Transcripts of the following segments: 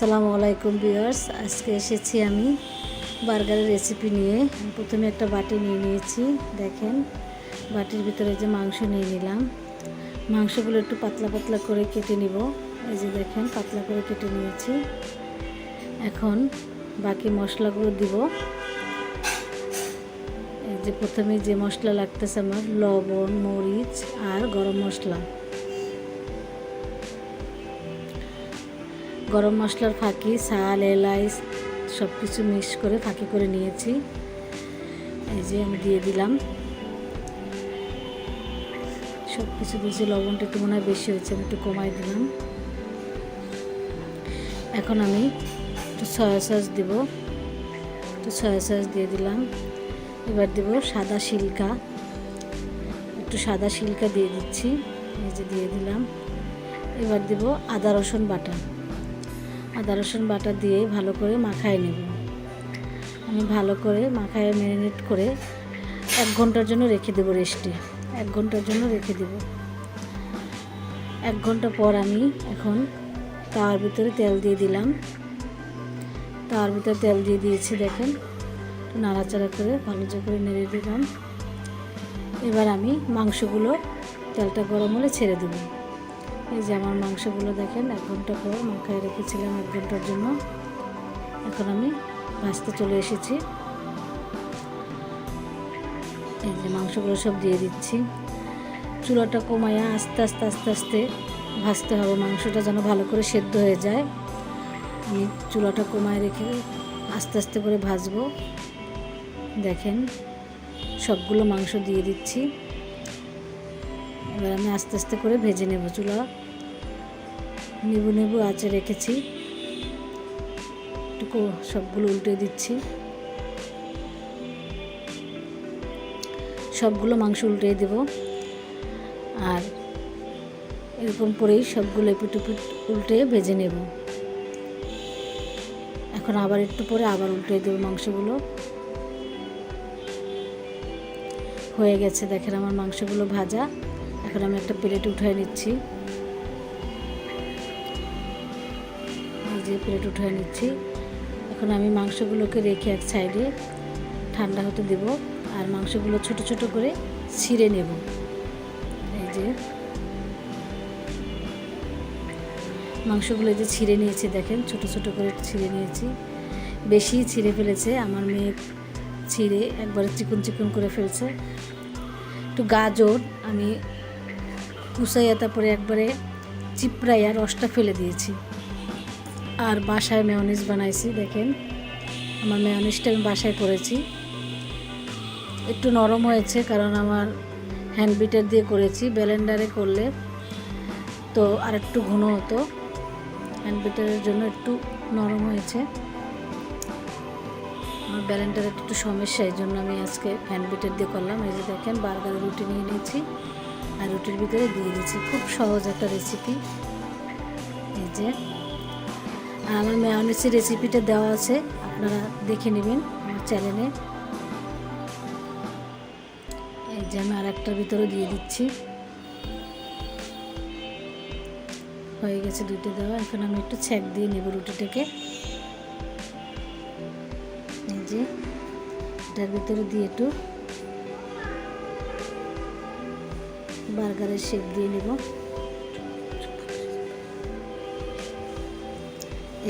আসসালামু আলাইকুম ভিউয়ার্স, আজকে এসেছি আমি বার্গারের রেসিপি নিয়ে। প্রথমে একটা বাটি নিয়ে নিয়েছি। দেখেন, বাটির ভিতরে যে মাংস নিয়ে নিলাম। মাংসগুলো একটু পাতলা পাতলা করে কেটে নিব। এই যে দেখেন, পাতলা করে কেটে নিয়েছি। এখন বাকি মশলাগুলো দিব। এই যে প্রথমে যে মশলা লাগতেছে আমার, লবণ, মরিচ আর গরম মশলা। গরম মশলার ফাঁকি, শাল, এলাচ সব কিছু মিক্স করে ফাঁকি করে নিয়েছি। এই যে আমি দিয়ে দিলাম, সব কিছু দিয়েছি। লবণটা একটু মনে হয় বেশি হয়েছে, আমি একটু কমাই দিলাম। এখন আমি একটু সয়া সস দিব, একটু সয়া সস দিয়ে দিলাম। এবার দেব সাদা সিরকা, একটু সাদা সিরকা দিয়ে দিচ্ছি। এই যে দিয়ে দিলাম। এবার দেব আদা রসুন বাটা। আদা রসুন বাটা দিয়ে ভালো করে মাখায় নেব। আমি ভালো করে মাখায় ম্যারিনেট করে 1 ঘন্টার জন্য রেখে দেবো রেস্টে। 1 ঘন্টার জন্য রেখে দেব। 1 ঘন্টা পর আমি এখন তাওয়ার ভিতরে তেল দিয়ে দিলাম। তাওয়ার ভিতরে তেল দিয়ে দিয়েছি। দেখেন, নাড়াচাড়া করে ভালো করে নেড়ে দিলাম। এবার আমি মাংসগুলো তেলটা গরম হলে ছেড়ে দেবো। এই যে আমার মাংসগুলো দেখেন, 1 ঘন্টা পর মাখায় রেখেছিলাম 1 ঘন্টার জন্য। এখন আমি ভাজতে চলে এসেছি। এই যে মাংসগুলো সব দিয়ে দিচ্ছি। চুলাটা কমাইয়া আস্তে আস্তে আস্তে আস্তে ভাজতে হবে। মাংসটা যেন ভালো করে সেদ্ধ হয়ে যায়। আমি চুলাটা কমায় রেখে আস্তে আস্তে করে ভাজবো। দেখেন, সবগুলো মাংস দিয়ে দিচ্ছি। এবার আমি আস্তে আস্তে করে ভেজে নেব। চুলা নেবু আঁচে রেখেছি। একটু সবগুলো উল্টে দিচ্ছি। সবগুলো মাংস উল্টে দেব। আর এরকম করেই সবগুলো এপিট ওপিট উল্টে ভেজে নেব। এখন আবার একটু পরে আবার উল্টে দেব। মাংসগুলো হয়ে গেছে। দেখেন, আমার মাংসগুলো ভাজা। এখন আমি একটা প্লেটে উঠিয়ে নিচ্ছি। এই যে প্লেট উঠিয়ে নিচ্ছি। এখন আমি মাংসগুলোকে রেখে এক সাইডে ঠান্ডা হতে দেব। আর মাংসগুলো ছোট ছোট করে ছিঁড়ে নেব। এই যে মাংসগুলো যে ছিঁড়ে নিয়েছি, দেখেন ছোট ছোট করে ছিঁড়ে নিয়েছি। বেশি ছিঁড়ে ফেলেছে আমার মেয়ে, ছিঁড়ে একবারে চিকন চিকন করে ফেলছে। একটু গাজর আমি কুচাইয়া তারপরে একবারে চিপড়াইয়া রসটা ফেলে দিয়েছি। আর বাসায় মেয়োনিজ বানাইছি। দেখেন, আমার মেয়োনিজটা আমি বাসায় করেছি। একটু নরম হয়েছে কারণ আমার হ্যান্ড বিটার দিয়ে করেছি। ব্লেন্ডারে করলে তো আর একটু ঘন হতো। হ্যান্ড বিটারের জন্য একটু নরম হয়েছে। আমার ব্লেন্ডারে একটু সমস্যা, এই জন্য আমি আজকে হ্যান্ড বিটার দিয়ে করলাম। এই যে দেখেন, বার্গারের রুটি নিয়ে নিয়েছি আর রুটির ভিতরে দিয়ে দিয়েছি। খুব সহজ একটা রেসিপি। এই যে আমার মেয়োনিজের রেসিপিটা দেওয়া আছে, আপনারা দেখে নেবেন আমার চ্যানেলে। এই যে আমি আর একটার ভিতরে দিয়ে দিচ্ছি। হয়ে গেছে দুটো দেওয়া। এখন আমি একটু ছ্যাঁক দিয়ে নেব রুটিটাকে। এই যে এটার ভিতরে দিয়ে একটু বার্গারের শেপ দিয়ে নেব।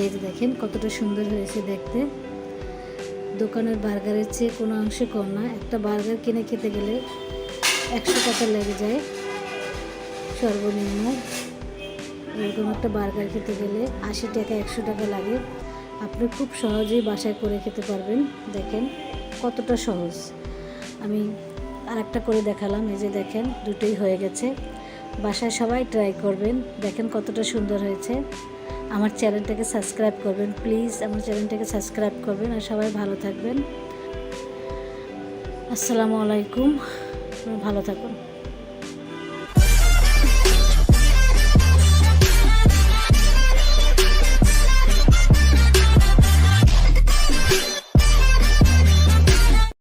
এই যে দেখেন কতটা সুন্দর হয়েছে দেখতে। দোকানের বার্গারের চেয়ে কোনো অংশে কম না। একটা বার্গার কিনে খেতে গেলে 100 টাকা লেগে যায় সর্বনিম্ন। এরকম একটা বার্গার খেতে গেলে 80 টাকা 100 টাকা লাগে। আপনি খুব সহজেই বাসায় করে খেতে পারবেন। দেখেন কতটা সহজ। আমি আর একটা করে দেখালাম। এই যে দেখেন, দুটোই হয়ে গেছে। বাসায় সবাই ট্রাই করবেন। দেখেন কতটা সুন্দর হয়েছে। আমার চ্যানেলটাকে সাবস্ক্রাইব করবেন প্লিজ। আমার চ্যানেলটাকে সাবস্ক্রাইব করবেন। আর সবাই ভালো থাকবেন। আসসালামু আলাইকুম। ভালো থাকুন।